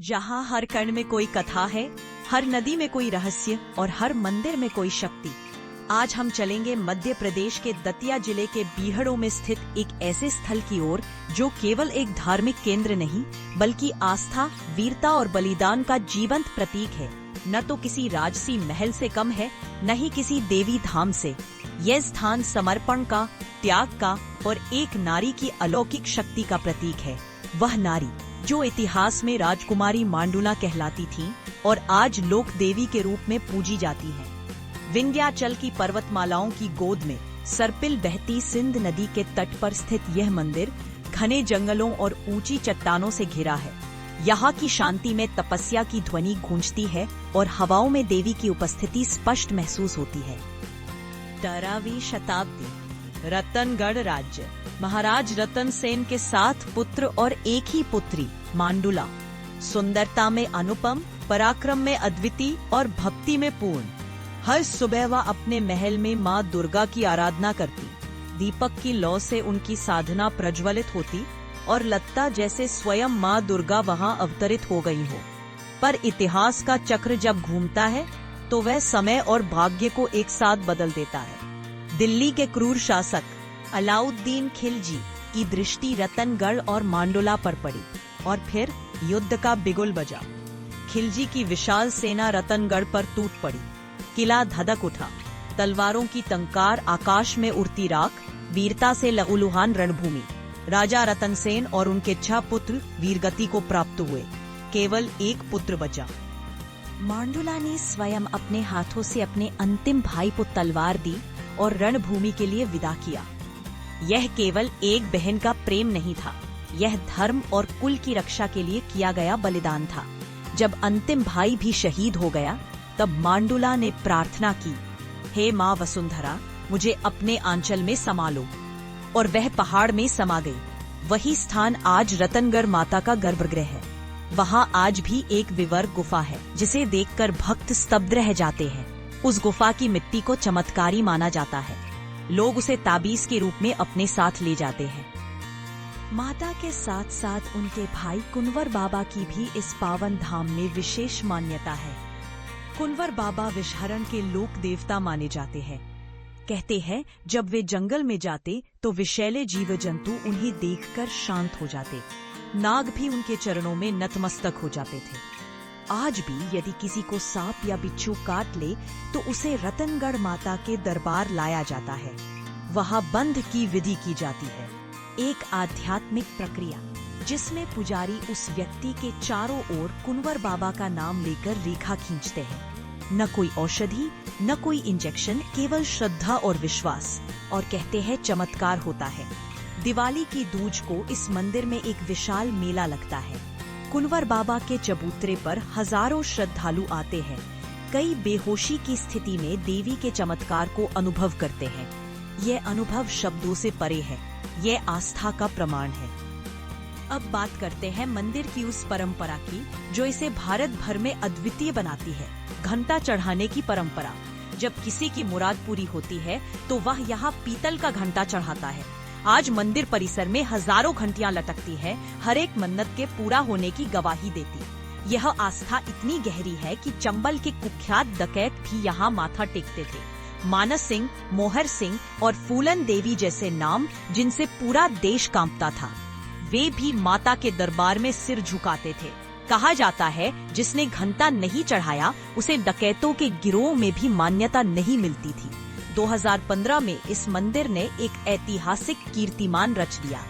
जहाँ हर कण में कोई कथा है, हर नदी में कोई रहस्य और हर मंदिर में कोई शक्ति। आज हम चलेंगे मध्य प्रदेश के दतिया जिले के बीहड़ों में स्थित एक ऐसे स्थल की ओर जो केवल एक धार्मिक केंद्र नहीं बल्कि आस्था, वीरता और बलिदान का जीवंत प्रतीक है। न तो किसी राजसी महल से कम है, न ही किसी देवी धाम से। यह स्थान समर्पण का, त्याग का और एक नारी की अलौकिक शक्ति का प्रतीक है। वह नारी जो इतिहास में राजकुमारी मांडुला कहलाती थी और आज लोक देवी के रूप में पूजी जाती है। विंध्याचल की पर्वतमालाओं की गोद में सरपिल बहती सिंध नदी के तट पर स्थित यह मंदिर घने जंगलों और ऊंची चट्टानों से घिरा है। यहाँ की शांति में तपस्या की ध्वनि गूंजती है और हवाओं में देवी की उपस्थिति स्पष्ट महसूस होती है। 13वीं शताब्दी, रतनगढ़ राज्य। महाराज रतन सेन के 7 पुत्र और एक ही पुत्री मांडुला। सुंदरता में अनुपम, पराक्रम में अद्वितीय और भक्ति में पूर्ण। हर सुबह वह अपने महल में माँ दुर्गा की आराधना करती। दीपक की लौ से उनकी साधना प्रज्वलित होती और लगता जैसे स्वयं माँ दुर्गा वहाँ अवतरित हो गई हो। पर इतिहास का चक्र जब घूमता है तो वह समय और भाग्य को एक साथ बदल देता है। दिल्ली के क्रूर शासक अलाउद्दीन खिलजी की दृष्टि रतनगढ़ और मांडुला पर पड़ी और फिर युद्ध का बिगुल बजा। खिलजी की विशाल सेना रतनगढ़ पर टूट पड़ी। किला धधक उठा, तलवारों की टंकार आकाश में उड़ती राख, वीरता से लहूलुहान रणभूमि। राजा रतनसेन और उनके 6 पुत्र वीरगति को प्राप्त हुए। केवल एक पुत्र बचा। मांडुला ने स्वयं अपने हाथों से अपने अंतिम भाई को तलवार दी और रणभूमि के लिए विदा किया। यह केवल एक बहन का प्रेम नहीं था, यह धर्म और कुल की रक्षा के लिए किया गया बलिदान था। जब अंतिम भाई भी शहीद हो गया तब मांडुला ने प्रार्थना की, हे माँ वसुंधरा, मुझे अपने आंचल में समा लो। और वह पहाड़ में समा गई। वही स्थान आज रतनगढ़ माता का गर्भगृह है। वहाँ आज भी एक विवर गुफा है जिसे देखकर भक्त स्तब्ध रह जाते हैं। उस गुफा की मिट्टी को चमत्कारी माना जाता है। लोग उसे ताबीज के रूप में अपने साथ ले जाते हैं। माता के साथ साथ उनके भाई कुंवर बाबा की भी इस पावन धाम में विशेष मान्यता है। कुंवर बाबा विषहरण के लोक देवता माने जाते हैं। कहते हैं जब वे जंगल में जाते तो विषैले जीव जंतु उन्हें देखकर शांत हो जाते। नाग भी उनके चरणों में नतमस्तक हो जाते थे। आज भी यदि किसी को सांप या बिच्छू काट ले तो उसे रतनगढ़ माता के दरबार लाया जाता है। वहाँ बंध की विधि की जाती है, एक आध्यात्मिक प्रक्रिया जिसमें पुजारी उस व्यक्ति के चारों ओर कुंवर बाबा का नाम लेकर रेखा खींचते हैं। न कोई औषधि, न कोई इंजेक्शन, केवल श्रद्धा और विश्वास। और कहते हैं चमत्कार होता है। दिवाली की दूज को इस मंदिर में एक विशाल मेला लगता है। कुंवर बाबा के चबूतरे पर हजारों श्रद्धालु आते हैं। कई बेहोशी की स्थिति में देवी के चमत्कार को अनुभव करते हैं। यह अनुभव शब्दों से परे है, यह आस्था का प्रमाण है। अब बात करते हैं मंदिर की उस परंपरा की जो इसे भारत भर में अद्वितीय बनाती है, घंटा चढ़ाने की परंपरा। जब किसी की मुराद पूरी होती है तो वह यहाँ पीतल का घंटा चढ़ाता है। आज मंदिर परिसर में हजारों घंटियां लटकती है, हर एक मन्नत के पूरा होने की गवाही देती। यह आस्था इतनी गहरी है कि चंबल के कुख्यात डकैत भी यहाँ माथा टेकते थे। मानस सिंह, मोहर सिंह और फूलन देवी जैसे नाम जिनसे पूरा देश कांपता था, वे भी माता के दरबार में सिर झुकाते थे। कहा जाता है जिसने घंटा नहीं चढ़ाया उसे डकैतों के गिरोह में भी मान्यता नहीं मिलती थी। 2015 में इस मंदिर ने एक ऐतिहासिक कीर्तिमान रच लिया।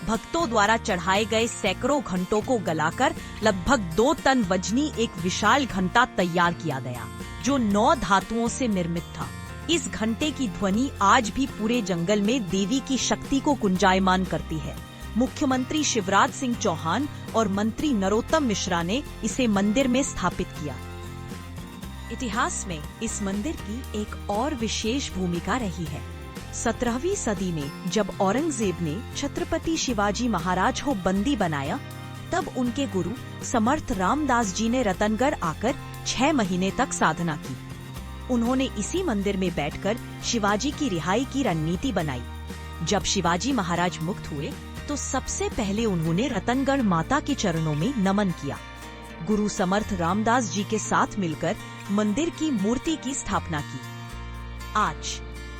भक्तों द्वारा चढ़ाए गए सैकड़ों घंटों को गलाकर लगभग 2 टन वजनी एक विशाल घंटा तैयार किया गया जो 9 धातुओं से निर्मित था। इस घंटे की ध्वनि आज भी पूरे जंगल में देवी की शक्ति को गुंजायमान करती है। मुख्यमंत्री शिवराज सिंह चौहान और मंत्री नरोत्तम मिश्रा ने इसे मंदिर में स्थापित किया। इतिहास में इस मंदिर की एक और विशेष भूमिका रही है। 17वीं सदी में जब औरंगजेब ने छत्रपति शिवाजी महाराज को बंदी बनाया तब उनके गुरु समर्थ रामदास जी ने रतनगढ़ आकर 6 महीने तक साधना की। उन्होंने इसी मंदिर में बैठकर शिवाजी की रिहाई की रणनीति बनाई। जब शिवाजी महाराज मुक्त हुए तो सबसे पहले उन्होंने रतनगढ़ माता के चरणों में नमन किया। गुरु समर्थ रामदास जी के साथ मिलकर मंदिर की मूर्ति की स्थापना की। आज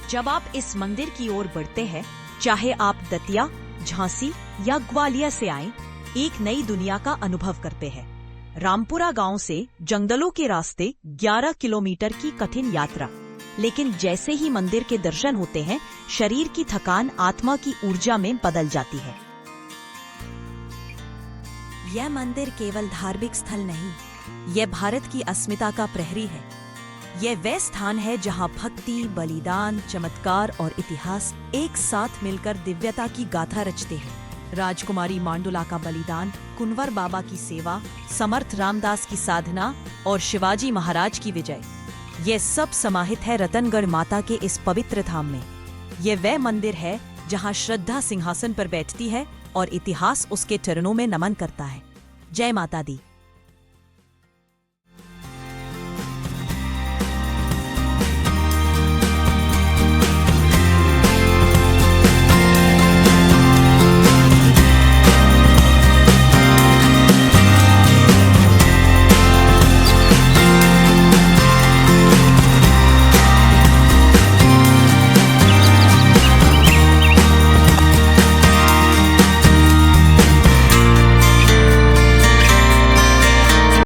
जब आप इस मंदिर की ओर बढ़ते हैं, चाहे आप दतिया, झांसी या ग्वालियर से आएं, एक नई दुनिया का अनुभव करते हैं। रामपुरा गांव से जंगलों के रास्ते 11 किलोमीटर की कठिन यात्रा, लेकिन जैसे ही मंदिर के दर्शन होते हैं, शरीर की थकान आत्मा की ऊर्जा में बदल जाती है। यह मंदिर केवल धार्मिक स्थल नहीं, यह भारत की अस्मिता का प्रहरी है। यह वह स्थान है जहां भक्ति, बलिदान, चमत्कार और इतिहास एक साथ मिलकर दिव्यता की गाथा रचते हैं। राजकुमारी मांडुला का बलिदान, कुंवर बाबा की सेवा, समर्थ रामदास की साधना और शिवाजी महाराज की विजय, यह सब समाहित है रतनगढ़ माता के इस पवित्र धाम में। यह वह मंदिर है जहां श्रद्धा सिंहासन पर बैठती है और इतिहास उसके चरणों में नमन करता है। जय माता दी।